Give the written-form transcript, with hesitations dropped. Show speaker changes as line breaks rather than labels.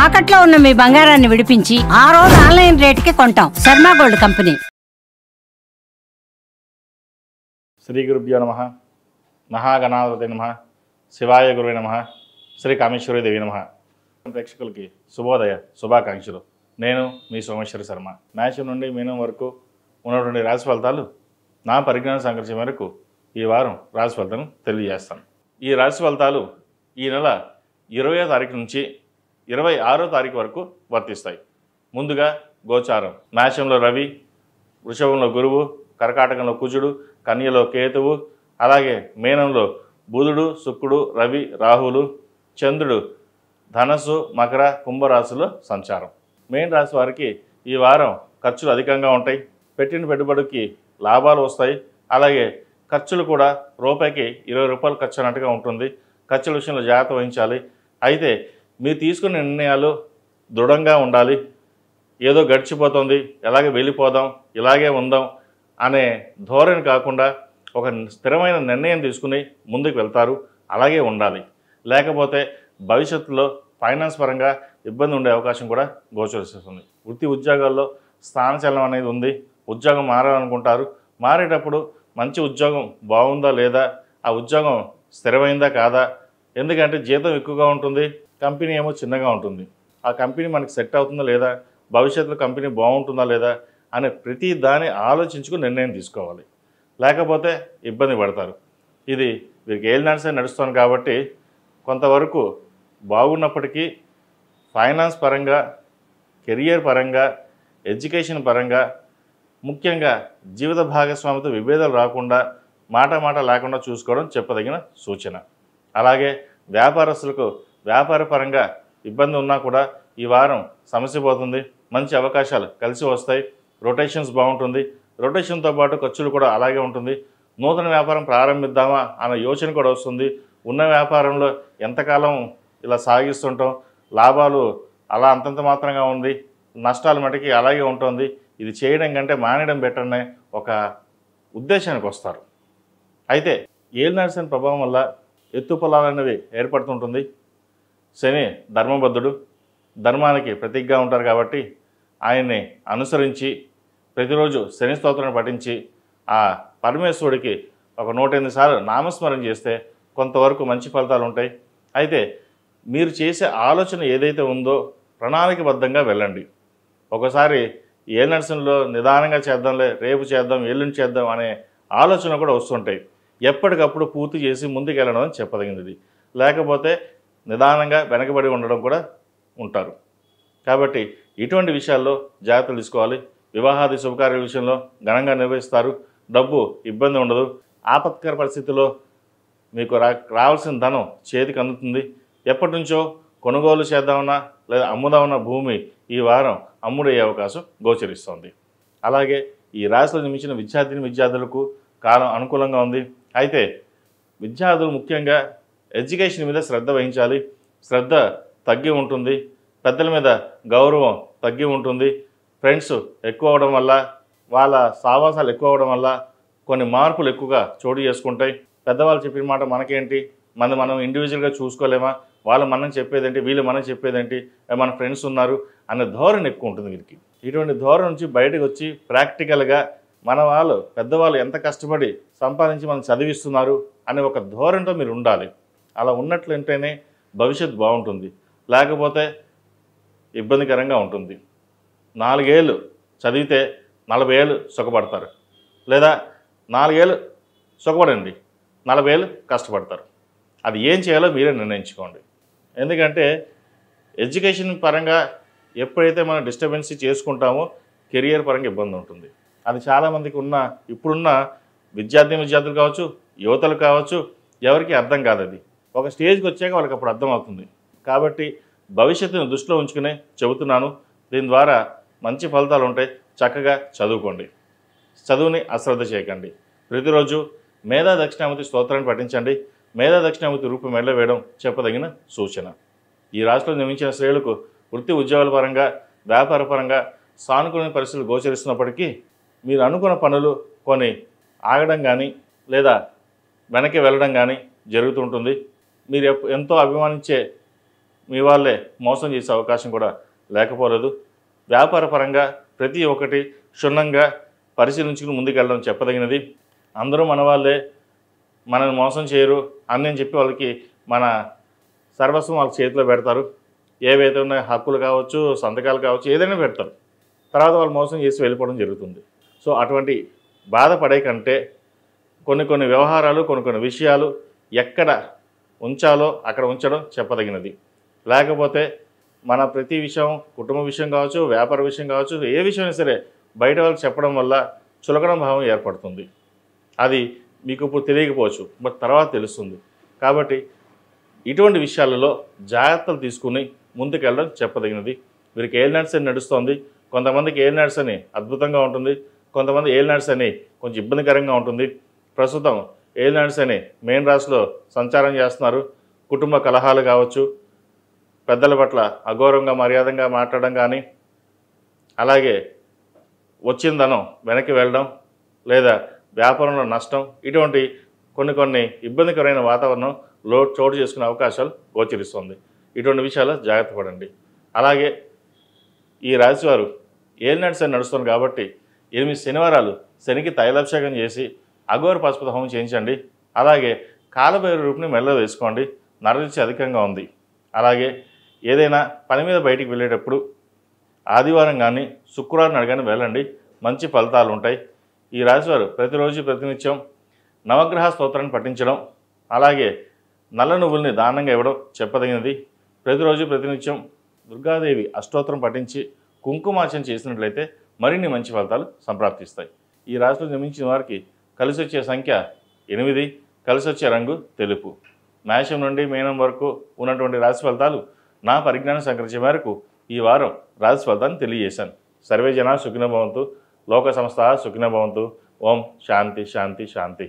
తాకట్లో ఉన్న మీ బంగారాన్ని విడిపించి ఆ రోజు ఆన్లైన్ రేటుకి కొంటాం. Sharma gold company.
శ్రీ గురుభ్యో నమః. మహాగణాధిపతయే నమః. శివాయ గురువే నమః. శ్రీ కామేశ్వరి దేవి నమః. ప్రేక్షకులకి శుభోదయ శుభాకాంక్షలు. నేను మీ సోమేశ్వర శర్మ. మేషం నుండి మీనం వరకు ఉన్నటువంటి రాశి ఫలితాలు నా పరిజ్ఞాన సంకల్పం మేరకు ఈ వారం రాశి ఫలితాలను తెలియజేస్తాను. ఈ రాశి ఫలితాలు ఈ నెల 20వ తారీఖు నుంచి 26వ తారీఖు వరకు వర్తిస్తాయి. ముందుగా గోచారం. మేషంలో రవి, వృషభంలో గురువు, కర్కాటకంలో కుజుడు, కన్యలో కేతువు, అలాగే మీనంలో బుధుడు, శుక్రుడు, రవి, రాహువులు, చంద్రుడు ధనస్సు, మకర, కుంభరాశుల్లో సంచారం. మెయిన్ రాశి వారికి ఈ వారం ఖర్చులు అధికంగా ఉంటాయి. పెట్టిన పెట్టుబడికి లాభాలు వస్తాయి. అలాగే ఖర్చులు కూడా రూపాయికి 20 రూపాయలు ఖర్చు అన్నట్టుగా ఉంటుంది. ఖర్చుల విషయంలో జాగ్రత్త వహించాలి. అయితే మీరు తీసుకున్న నిర్ణయాలు దృఢంగా ఉండాలి. ఏదో గడిచిపోతుంది, ఎలాగే వెళ్ళిపోదాం, ఇలాగే ఉందాం అనే ధోరణి కాకుండా ఒక స్థిరమైన నిర్ణయం తీసుకుని ముందుకు వెళ్తారు. అలాగే ఉండాలి. లేకపోతే భవిష్యత్తులో ఫైనాన్స్ పరంగా ఇబ్బంది ఉండే అవకాశం కూడా గోచరిస్తుంది. వృత్తి ఉద్యోగాల్లో స్థానచలనం అనేది ఉంది. ఉద్యోగం మారాలనుకుంటారు. మారేటప్పుడు మంచి ఉద్యోగం బాగుందా లేదా, ఆ ఉద్యోగం స్థిరమైందా కాదా, ఎందుకంటే జీతం ఎక్కువగా ఉంటుంది, కంపెనీ ఏమో చిన్నగా ఉంటుంది. ఆ కంపెనీ మనకి సెట్ అవుతుందా లేదా, భవిష్యత్తులో కంపెనీ బాగుంటుందా లేదా అనే ప్రతి దాన్ని ఆలోచించుకుని నిర్ణయం తీసుకోవాలి. లేకపోతే ఇబ్బంది పడతారు. ఇది వీరికి ఏలినాడ్సే నడుస్తుంది కాబట్టి కొంతవరకు బాగున్నప్పటికీ ఫైనాన్స్ పరంగా, కెరియర్ పరంగా, ఎడ్యుకేషన్ పరంగా, ముఖ్యంగా జీవిత భాగస్వామితో విభేదాలు రాకుండా మాట లేకుండా చూసుకోవడం చెప్పదగిన సూచన. అలాగే వ్యాపారస్తులకు వ్యాపార పరంగా ఇబ్బంది ఉన్నా కూడా ఈ వారం సమస్య పోతుంది. మంచి అవకాశాలు కలిసి వస్తాయి. రొటేషన్స్ బాగుంటుంది. రొటేషన్తో పాటు ఖర్చులు కూడా అలాగే ఉంటుంది. నూతన వ్యాపారం ప్రారంభిద్దామా అన్న యోచన కూడా వస్తుంది. ఉన్న వ్యాపారంలో ఎంతకాలం ఇలా సాగిస్తుంటాం, లాభాలు అలా అంతంత మాత్రంగా ఉంది, నష్టాలు మటుకి అలాగే ఉంటుంది, ఇది చేయడం కంటే మానేయడం బెటర్ అనే ఒక ఉద్దేశానికి వస్తారు. అయితే ఏలినాడ్సన్ ప్రభావం వల్ల ఎత్తు పొలాలు అనేవి ఏర్పడుతుంటుంది. శని ధర్మబద్ధుడు, ధర్మానికి ప్రతీకగా ఉంటారు కాబట్టి ఆయన్ని అనుసరించి ప్రతిరోజు శని స్తోత్రాన్ని పఠించి ఆ పరమేశ్వరుడికి ఒక 108 సార్లు నామస్మరణ చేస్తే కొంతవరకు మంచి ఫలితాలు ఉంటాయి. అయితే మీరు చేసే ఆలోచన ఏదైతే ఉందో ప్రణాళికబద్ధంగా వెళ్ళండి. ఒకసారి ఏలినాడ్సన్లో నిదానంగా చేద్దాంలే, రేపు చేద్దాం, ఎల్లుండి చేద్దాం అనే ఆలోచన కూడా వస్తుంటాయి. ఎప్పటికప్పుడు పూర్తి చేసి ముందుకు వెళ్ళడం అని చెప్పదగినది. లేకపోతే నిదానంగా వెనకబడి ఉండడం కూడా ఉంటారు. కాబట్టి ఇటువంటి విషయాల్లో జాగ్రత్తలు తీసుకోవాలి. వివాహాది శుభకార్యాల విషయంలో ఘనంగా నిర్వహిస్తారు. డబ్బు ఇబ్బంది ఉండదు. ఆపత్కర పరిస్థితుల్లో మీకు రావాల్సిన ధనం చేతికి అందుతుంది. ఎప్పటి నుంచో కొనుగోలు చేద్దామన్నా లేదా అమ్ముదామన్న భూమి ఈ వారం అమ్ముడయ్యే అవకాశం గోచరిస్తోంది. అలాగే ఈ రాశిలో జన్మించిన విద్యార్థులకు కాలం అనుకూలంగా ఉంది. అయితే విద్యార్థులు ముఖ్యంగా ఎడ్యుకేషన్ మీద శ్రద్ధ వహించాలి. శ్రద్ధ తగ్గి ఉంటుంది. పెద్దల మీద గౌరవం తగ్గి ఉంటుంది. ఫ్రెండ్స్ ఎక్కువ అవడం వల్ల, వాళ్ళ సావాసాలు ఎక్కువ అవడం వల్ల కొన్ని మార్పులు ఎక్కువగా చోటు చేసుకుంటాయి. పెద్దవాళ్ళు చెప్పిన మాట మనకేంటి, మనం ఇండివిజువల్గా చూసుకోలేమా, వాళ్ళు మనం చెప్పేదేంటి, వీళ్ళు మనం చెప్పేదేంటి, మన ఫ్రెండ్స్ ఉన్నారు అనే ధోరణి ఎక్కువ ఉంటుంది వీరికి. ఇటువంటి ధోరణి నుంచి బయటకు వచ్చి ప్రాక్టికల్గా మన వాళ్ళు పెద్దవాళ్ళు ఎంత కష్టపడి సంపాదించి మనం చదివిస్తున్నారు అనే ఒక ధోరణితో మీరు ఉండాలి. అలా ఉన్నట్లంటేనే భవిష్యత్తు బాగుంటుంది. లేకపోతే ఇబ్బందికరంగా ఉంటుంది. 4 ఏళ్ళు చదివితే 40 ఏళ్ళు సుఖపడతారు. లేదా 4 ఏళ్ళు సుఖపడండి, 40 ఏళ్ళు కష్టపడతారు. అది ఏం చేయాలో మీరే నిర్ణయించుకోండి. ఎందుకంటే ఎడ్యుకేషన్ పరంగా ఎప్పుడైతే మనం డిస్టర్బెన్స్ చేసుకుంటామో కెరియర్ పరంగా ఇబ్బంది ఉంటుంది. అది చాలామందికి ఇప్పుడున్న విద్యార్థులు కావచ్చు, యువతలు కావచ్చు, ఎవరికి అర్థం కాదు. అది ఒక స్టేజ్కి వచ్చాక వాళ్ళకి అప్పుడు అర్థం అవుతుంది. కాబట్టి భవిష్యత్తును దృష్టిలో ఉంచుకునే చెబుతున్నాను. దీని ద్వారా మంచి ఫలితాలు ఉంటాయి. చక్కగా చదువుకోండి. చదువుని అశ్రద్ధ చేయకండి. ప్రతిరోజు మేధా దక్షిణామూర్తి స్తోత్రాన్ని పఠించండి. మేధా దక్షిణామూర్తి రూపం మెళ్ళ వేయడం చెప్పదగిన సూచన. ఈ రాష్ట్రంలో నిర్మించిన స్త్రీలకు వృత్తి ఉద్యోగాల పరంగా, వ్యాపార పరంగా సానుకూల పరిస్థితులు గోచరిస్తున్నప్పటికీ మీరు అనుకున్న పనులు కొన్ని ఆగడం కానీ లేదా వెనక్కి వెళ్ళడం కానీ జరుగుతుంటుంది. మీరు ఎంతో అభిమానించే మీ వాళ్ళే మోసం చేసే అవకాశం కూడా లేకపోలేదు. వ్యాపార పరంగా ప్రతి ఒక్కటి క్షుణ్ణంగా పరిశీలించుకుని ముందుకెళ్ళడం చెప్పదగినది. అందరూ మన వాళ్ళే, మనల్ని మోసం చేయరు అని చెప్పి వాళ్ళకి మన సర్వస్వం వాళ్ళ చేతిలో పెడతారు. ఏవైతే ఉన్నాయో హక్కులు కావచ్చు, సంతకాలు కావచ్చు, ఏదైనా పెడతారు. తర్వాత వాళ్ళు మోసం చేసి వెళ్ళిపోవడం జరుగుతుంది. సో అటువంటి బాధపడే కంటే కొన్ని వ్యవహారాలు, కొన్ని విషయాలు ఎక్కడ ఉంచాలో అక్కడ ఉంచడం చెప్పదగినది. లేకపోతే మన ప్రతి విషయం, కుటుంబ విషయం కావచ్చు, వ్యాపార విషయం కావచ్చు, ఏ విషయమైనా సరే బయట వాళ్ళకి చెప్పడం వల్ల చులకన భావం ఏర్పడుతుంది. అది మీకు ఇప్పుడు తెలియకపోవచ్చు, బట్ తర్వాత తెలుస్తుంది. కాబట్టి ఇటువంటి విషయాలలో జాగ్రత్తలు తీసుకుని ముందుకెళ్ళడం చెప్పదగినది. వీరికి ఏలినాడ్స్ అని నడుస్తుంది. కొంతమందికి ఏలినాడ్స్ అని అద్భుతంగా ఉంటుంది, కొంతమంది ఏలినాడ్స్ అని కొంచెం ఇబ్బందికరంగా ఉంటుంది. ప్రస్తుతం ఏలినాడ్స్ అని మెయిన్ రాశిలో సంచారం చేస్తున్నారు. కుటుంబ కలహాలు కావచ్చు, పెద్దల పట్ల అగౌరవంగా మర్యాదగా మాట్లాడడం కానీ, అలాగే వచ్చిన ధనం వెనక్కి వెళ్ళడం, లేదా వ్యాపారంలో నష్టం, ఇటువంటి కొన్ని ఇబ్బందికరమైన వాతావరణంలో చోటు చేసుకునే అవకాశాలు గోచరిస్తుంది. ఇటువంటి విషయాలు జాగ్రత్త పడండి. అలాగే ఈ రాశివారు ఏలినాడ్స్ అని నడుస్తుంది కాబట్టి 8 శనివారాలు శనికి తైలాభిషేకం చేసి అఘోర పశుపతి హోమం చేయించండి. అలాగే కాలభైరవ రూపుని మెడలో వేసుకోండి. నరదిష్టి అధికంగా ఉంది. అలాగే ఏదైనా పని మీద బయటికి వెళ్ళేటప్పుడు ఆదివారం కానీ శుక్రవారం నాడు కానీ వెళ్ళండి, మంచి ఫలితాలు ఉంటాయి. ఈ రాశివారు ప్రతిరోజు ప్రతినిత్యం నవగ్రహ స్తోత్రాన్ని పఠించడం, అలాగే నల్ల నువ్వుల్ని దానంగా ఇవ్వడం చెప్పదగినది. ప్రతిరోజు ప్రతినిత్యం దుర్గాదేవి అష్టోత్తరం పఠించి కుంకుమార్చన చేసినట్లయితే మరిన్ని మంచి ఫలితాలు సంప్రాప్తిస్తాయి. ఈ రాశిలో జన్మించిన వారికి కలిసి వచ్చే సంఖ్య 8, కలిసి వచ్చే రంగు తెలుపు. మేషం నుండి మీనం వరకు ఉన్నటువంటి రాశి ఫలితాలు నా పరిజ్ఞానం సంకరించే మేరకు ఈ వారం రాశి ఫలితాన్ని తెలియజేశాను. సర్వే జనా సుఖినో భవంతు, లోక సంస్థ సుఖినో భవంతు. ఓం శాంతి శాంతి శాంతి.